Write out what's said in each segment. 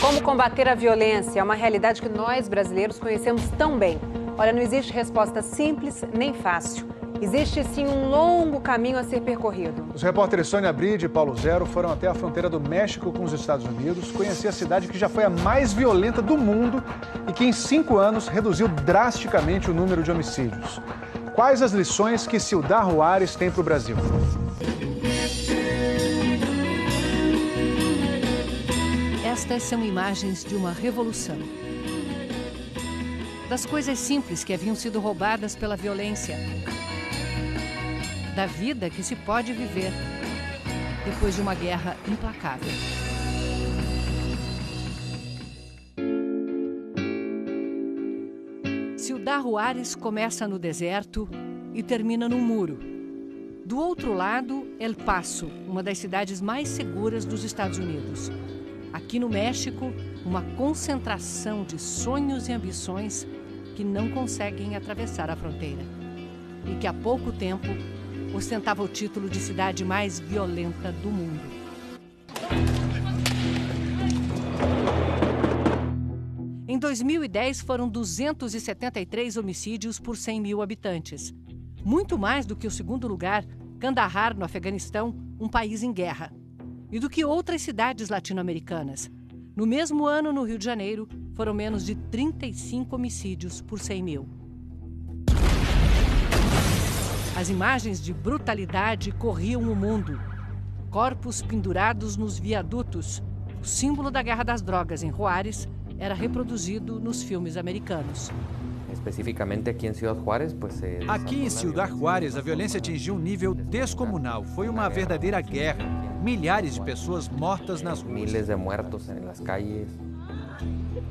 Como combater a violência é uma realidade que nós, brasileiros, conhecemos tão bem. Olha, não existe resposta simples nem fácil. Existe, sim, um longo caminho a ser percorrido. Os repórteres Sônia Bride e Paulo Zero foram até a fronteira do México com os Estados Unidos, conhecer a cidade que já foi a mais violenta do mundo e que em 5 anos reduziu drasticamente o número de homicídios. Quais as lições que Ciudad Juárez tem para o Brasil? Estas são imagens de uma revolução. Das coisas simples que haviam sido roubadas pela violência. Da vida que se pode viver depois de uma guerra implacável. Ciudad Juárez começa no deserto e termina num muro. Do outro lado, El Paso, uma das cidades mais seguras dos Estados Unidos. Aqui no México, uma concentração de sonhos e ambições que não conseguem atravessar a fronteira. E que há pouco tempo ostentava o título de cidade mais violenta do mundo. Em 2010, foram 273 homicídios por 100 mil habitantes. Muito mais do que o segundo lugar, Kandahar, no Afeganistão, um país em guerra. E do que outras cidades latino-americanas. No mesmo ano, no Rio de Janeiro, foram menos de 35 homicídios por 100 mil. As imagens de brutalidade corriam o mundo. Corpos pendurados nos viadutos. O símbolo da guerra das drogas em Juárez era reproduzido nos filmes americanos. Especificamente aqui em Ciudad Juárez, Aqui em Ciudad Juárez, a violência atingiu um nível descomunal. Foi uma verdadeira guerra. Milhares de pessoas mortas nas ruas. Miles de muertos nas calles.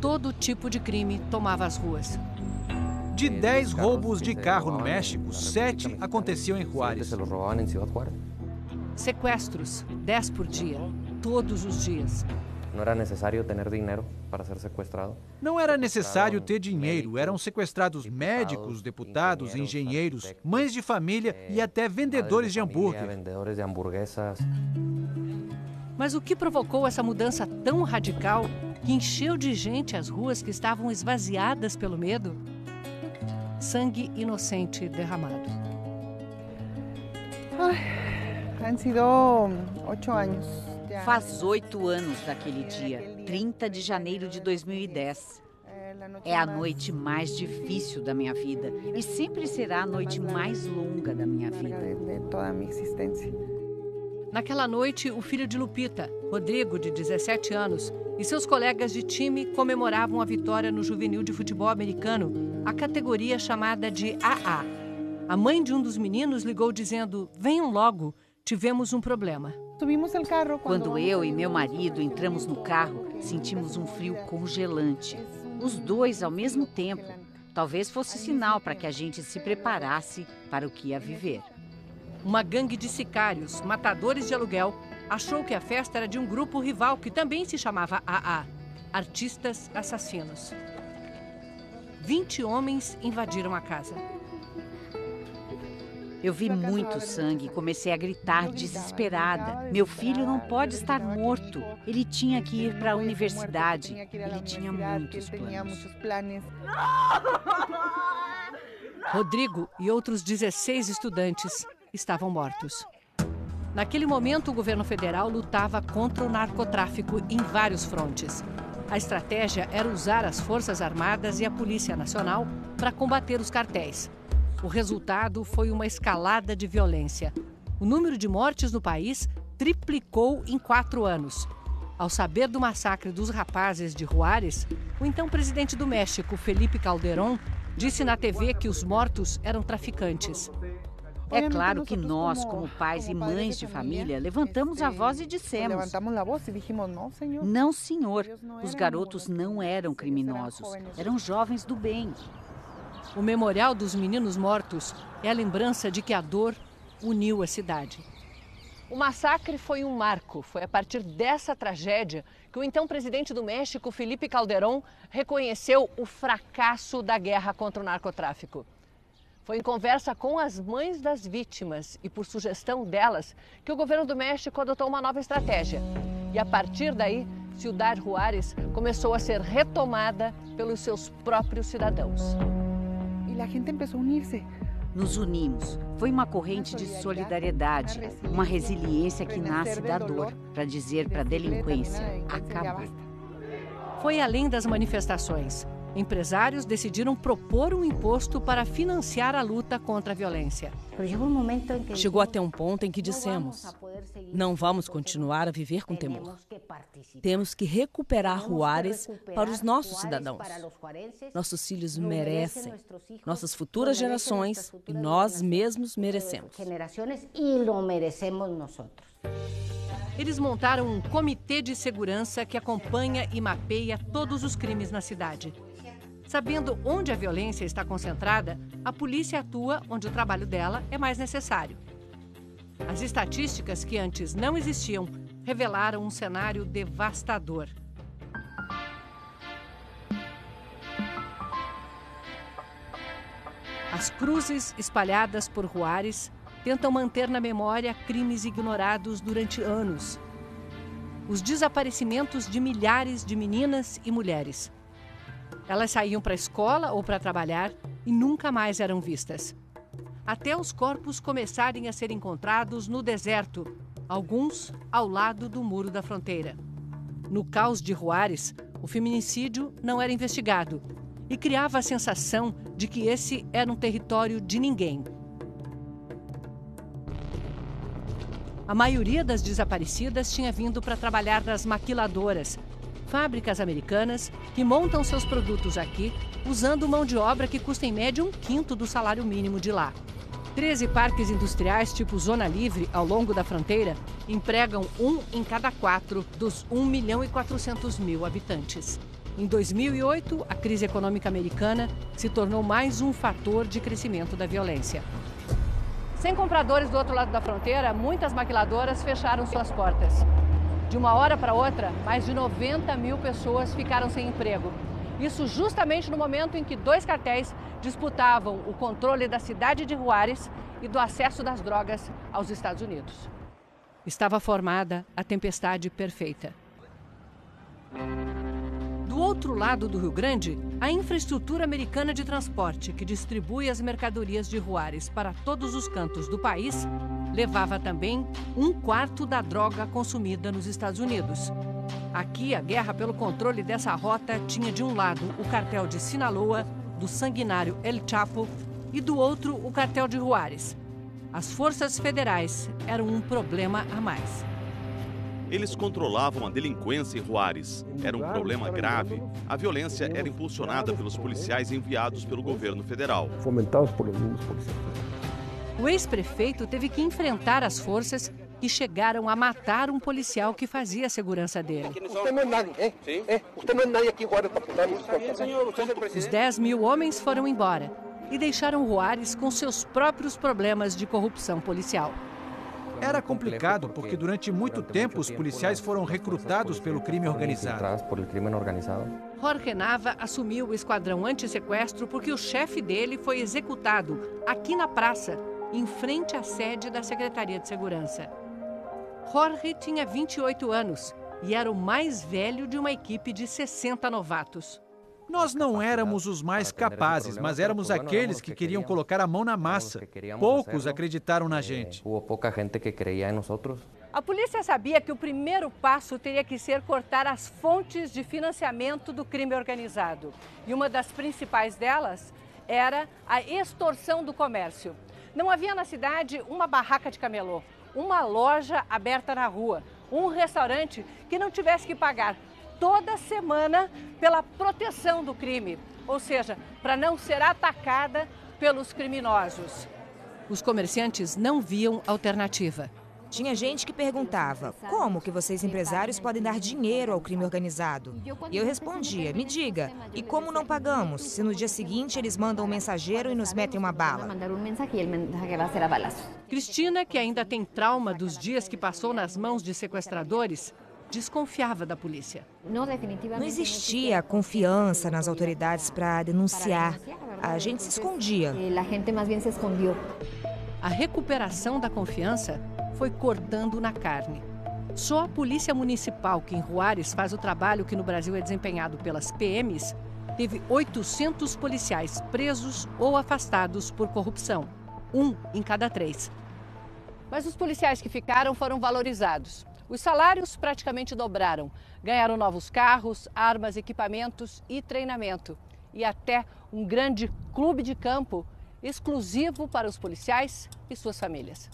Todo tipo de crime tomava as ruas. De 10 roubos de carro no México, 7 aconteciam em Juárez. Sequestros, 10 por dia, todos os dias. Não era necessário ter dinheiro para ser sequestrado. Não era necessário ter dinheiro, eram sequestrados médicos, deputados, engenheiros, mães de família e até vendedores de hambúrguer. Mas o que provocou essa mudança tão radical que encheu de gente as ruas que estavam esvaziadas pelo medo? Sangue inocente derramado. Han sido 8 anos. Faz 8 anos daquele dia, 30 de janeiro de 2010. É a noite mais difícil da minha vida e sempre será a noite mais longa da minha vida. Naquela noite, o filho de Lupita, Rodrigo, de 17 anos, e seus colegas de time comemoravam a vitória no juvenil de futebol americano, a categoria chamada de AA. A mãe de um dos meninos ligou dizendo: "Venham logo, tivemos um problema." Quando eu e meu marido entramos no carro, sentimos um frio congelante. Os dois ao mesmo tempo. Talvez fosse sinal para que a gente se preparasse para o que ia viver. Uma gangue de sicários, matadores de aluguel, achou que a festa era de um grupo rival que também se chamava AA, Artistas Assassinos. 20 homens invadiram a casa. Eu vi muito sangue e comecei a gritar desesperada. Meu filho não pode estar morto. Ele tinha que ir para a universidade. Ele tinha muitos planos. Rodrigo e outros 16 estudantes estavam mortos. Naquele momento, o governo federal lutava contra o narcotráfico em vários frontes. A estratégia era usar as Forças Armadas e a Polícia Nacional para combater os cartéis. O resultado foi uma escalada de violência. O número de mortes no país triplicou em 4 anos. Ao saber do massacre dos rapazes de Juárez, o então presidente do México, Felipe Calderón, disse na TV que os mortos eram traficantes. É claro que nós, como pais e mães de família, levantamos a voz e dissemos: "Não, senhor, os garotos não eram criminosos, eram jovens do bem." O Memorial dos Meninos Mortos é a lembrança de que a dor uniu a cidade. O massacre foi um marco. Foi a partir dessa tragédia que o então presidente do México, Felipe Calderón, reconheceu o fracasso da guerra contra o narcotráfico. Foi em conversa com as mães das vítimas e por sugestão delas que o governo do México adotou uma nova estratégia. E a partir daí, Ciudad Juárez começou a ser retomada pelos seus próprios cidadãos. E a gente começou a unir-se. Nos unimos. Foi uma corrente de solidariedade, uma resiliência que nasce da dor, para dizer para a delinquência: acabou. Foi além das manifestações. Empresários decidiram propor um imposto para financiar a luta contra a violência. Chegou até um ponto em que dissemos: não vamos continuar a viver com temor. Temos que recuperar Juárez para os nossos cidadãos. Nossos filhos merecem, nossas futuras gerações e nós mesmos merecemos. Eles montaram um comitê de segurança que acompanha e mapeia todos os crimes na cidade. Sabendo onde a violência está concentrada, a polícia atua onde o trabalho dela é mais necessário. As estatísticas que antes não existiam revelaram um cenário devastador. As cruzes espalhadas por Juárez tentam manter na memória crimes ignorados durante anos. Os desaparecimentos de milhares de meninas e mulheres. Elas saíam para a escola ou para trabalhar e nunca mais eram vistas. Até os corpos começarem a ser encontrados no deserto, alguns ao lado do muro da fronteira. No caos de Juárez, o feminicídio não era investigado e criava a sensação de que esse era um território de ninguém. A maioria das desaparecidas tinha vindo para trabalhar nas maquiladoras, fábricas americanas que montam seus produtos aqui usando mão de obra que custa em média 1/5 do salário mínimo de lá. 13 parques industriais tipo Zona Livre ao longo da fronteira empregam 1 em cada 4 dos 1.400.000 habitantes. Em 2008, a crise econômica americana se tornou mais um fator de crescimento da violência. Sem compradores do outro lado da fronteira, muitas maquiladoras fecharam suas portas. De uma hora para outra, mais de 90.000 pessoas ficaram sem emprego. Isso justamente no momento em que 2 cartéis disputavam o controle da cidade de Juárez e do acesso das drogas aos Estados Unidos. Estava formada a tempestade perfeita. Do outro lado do Rio Grande, a infraestrutura americana de transporte, que distribui as mercadorias de Juárez para todos os cantos do país, levava também 1/4 da droga consumida nos Estados Unidos. Aqui, a guerra pelo controle dessa rota tinha de um lado o cartel de Sinaloa, do sanguinário El Chapo, e do outro o cartel de Juárez. As forças federais eram um problema a mais. Eles controlavam a delinquência em Juárez. Era um problema grave. A violência era impulsionada pelos policiais enviados pelo governo federal. Fomentados por os mesmos policiais. O ex-prefeito teve que enfrentar as forças que chegaram a matar um policial que fazia a segurança dele. Os 10.000 homens foram embora e deixaram Juárez com seus próprios problemas de corrupção policial. Era complicado porque durante muito tempo os policiais foram recrutados pelo crime organizado. Jorge Nava assumiu o esquadrão anti-sequestro porque o chefe dele foi executado aqui na praça, em frente à sede da Secretaria de Segurança. Jorge tinha 28 anos e era o mais velho de uma equipe de 60 novatos. Nós não éramos os mais capazes, mas éramos aqueles que queriam colocar a mão na massa. Poucos acreditaram na gente. A polícia sabia que o primeiro passo teria que ser cortar as fontes de financiamento do crime organizado. E uma das principais delas era a extorsão do comércio. Não havia na cidade uma barraca de camelô, uma loja aberta na rua, um restaurante que não tivesse que pagar toda semana pela proteção do crime, ou seja, para não ser atacada pelos criminosos. Os comerciantes não viam alternativa. Tinha gente que perguntava, como que vocês empresários podem dar dinheiro ao crime organizado? E eu respondia, me diga, e como não pagamos, se no dia seguinte eles mandam um mensageiro e nos metem uma bala? Cristina, que ainda tem trauma dos dias que passou nas mãos de sequestradores, desconfiava da polícia. Não existia confiança nas autoridades para denunciar. A gente se escondia. A recuperação da confiança foi cortando na carne. Só a Polícia Municipal, que em Juárez faz o trabalho que no Brasil é desempenhado pelas PMs, teve 800 policiais presos ou afastados por corrupção. 1 em cada 3. Mas os policiais que ficaram foram valorizados. Os salários praticamente dobraram. Ganharam novos carros, armas, equipamentos e treinamento. E até um grande clube de campo exclusivo para os policiais e suas famílias.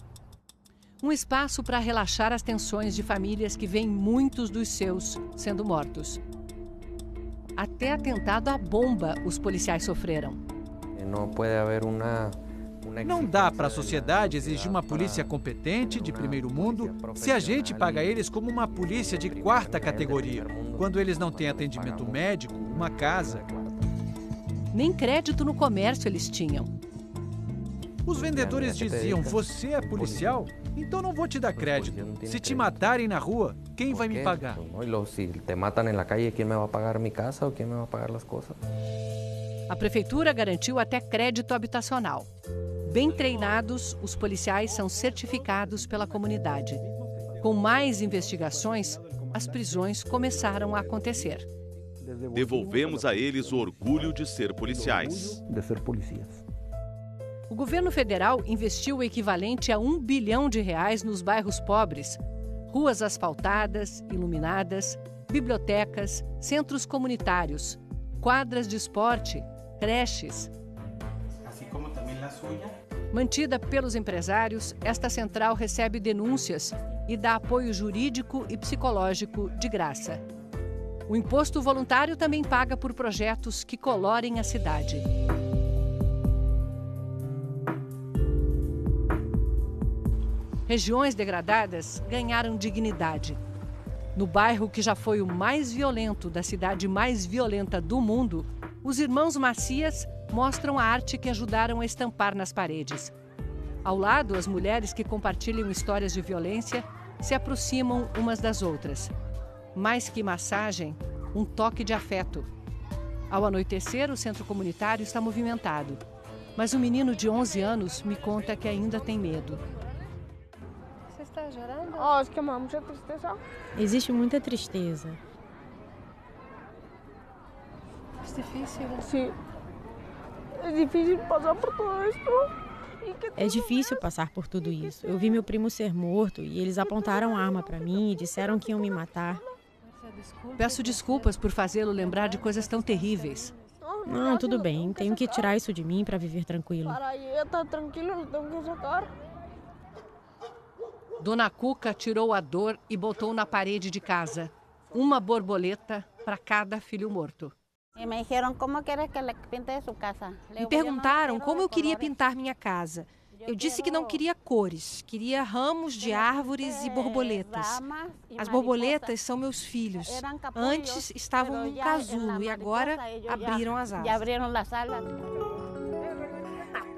Um espaço para relaxar as tensões de famílias que veem muitos dos seus sendo mortos. Até atentado à bomba os policiais sofreram. Não dá para a sociedade exigir uma polícia competente, de primeiro mundo, se a gente paga eles como uma polícia de 4ª categoria, quando eles não têm atendimento médico, uma casa. Nem crédito no comércio eles tinham. Os vendedores diziam, você é policial? Então não vou te dar crédito. Se te matarem na rua, quem vai me pagar? Se te matam na calle, quem me vai pagar minha casa ou quem me vai pagar as coisas? A prefeitura garantiu até crédito habitacional. Bem treinados, os policiais são certificados pela comunidade. Com mais investigações, as prisões começaram a acontecer. Devolvemos a eles o orgulho de ser policiais. O governo federal investiu o equivalente a R$1 bilhão nos bairros pobres. Ruas asfaltadas, iluminadas, bibliotecas, centros comunitários, quadras de esporte, creches. Assim como também a sua. Mantida pelos empresários, esta central recebe denúncias e dá apoio jurídico e psicológico de graça. O imposto voluntário também paga por projetos que colorem a cidade. Regiões degradadas ganharam dignidade. No bairro que já foi o mais violento da cidade mais violenta do mundo, os irmãos Macias mostram a arte que ajudaram a estampar nas paredes. Ao lado, as mulheres que compartilham histórias de violência se aproximam umas das outras. Mais que massagem, um toque de afeto. Ao anoitecer, o centro comunitário está movimentado. Mas o menino de 11 anos me conta que ainda tem medo. Você está chorando? Acho que há muita tristeza. Existe muita tristeza. É difícil. Sim. É difícil passar por tudo isso. É difícil passar por tudo isso. Eu vi meu primo ser morto e eles apontaram a arma para mim e disseram que iam me matar. Peço desculpas por fazê-lo lembrar de coisas tão terríveis. Não, tudo bem. Tenho que tirar isso de mim para viver tranquilo. Dona Cuca tirou a dor e botou na parede de casa. Uma borboleta para cada filho morto. Me perguntaram como eu queria pintar minha casa. Eu disse que não queria cores, queria ramos de árvores e borboletas. As borboletas são meus filhos. Antes estavam num casulo e agora abriram as asas.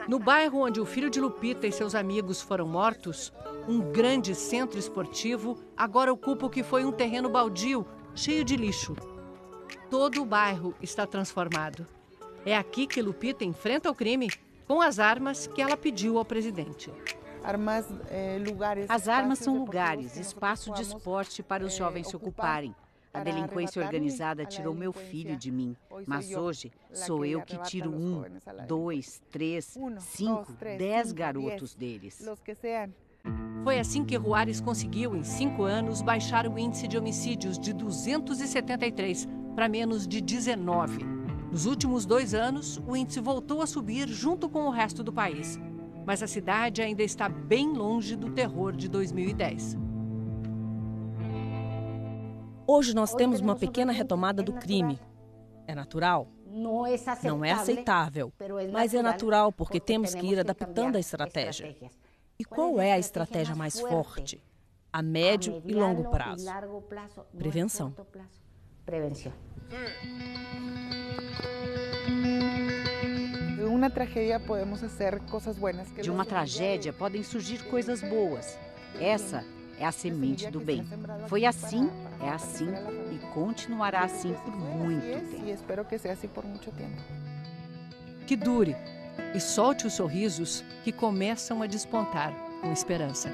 No bairro onde o filho de Lupita e seus amigos foram mortos, um grande centro esportivo agora ocupa o que foi um terreno baldio, cheio de lixo. Todo o bairro está transformado. É aqui que Lupita enfrenta o crime com as armas que ela pediu ao presidente. As armas são lugares, espaço de esporte para os jovens se ocuparem. A delinquência organizada tirou meu filho de mim, mas hoje sou eu que tiro 1, 2, 3, 5, 10 garotos deles. Foi assim que Juárez conseguiu, em 5 anos, baixar o índice de homicídios de 273 para menos de 19. Nos últimos 2 anos, o índice voltou a subir junto com o resto do país. Mas a cidade ainda está bem longe do terror de 2010. Hoje nós temos uma pequena retomada do crime. É natural? Não é aceitável, mas é natural porque temos que ir adaptando a estratégia. E qual é a estratégia mais forte? A médio e longo prazo. Prevenção. De uma tragédia podem surgir coisas boas. Essa é a semente do bem. Foi assim, é assim e continuará assim por muito tempo. Que dure e solte os sorrisos que começam a despontar com esperança.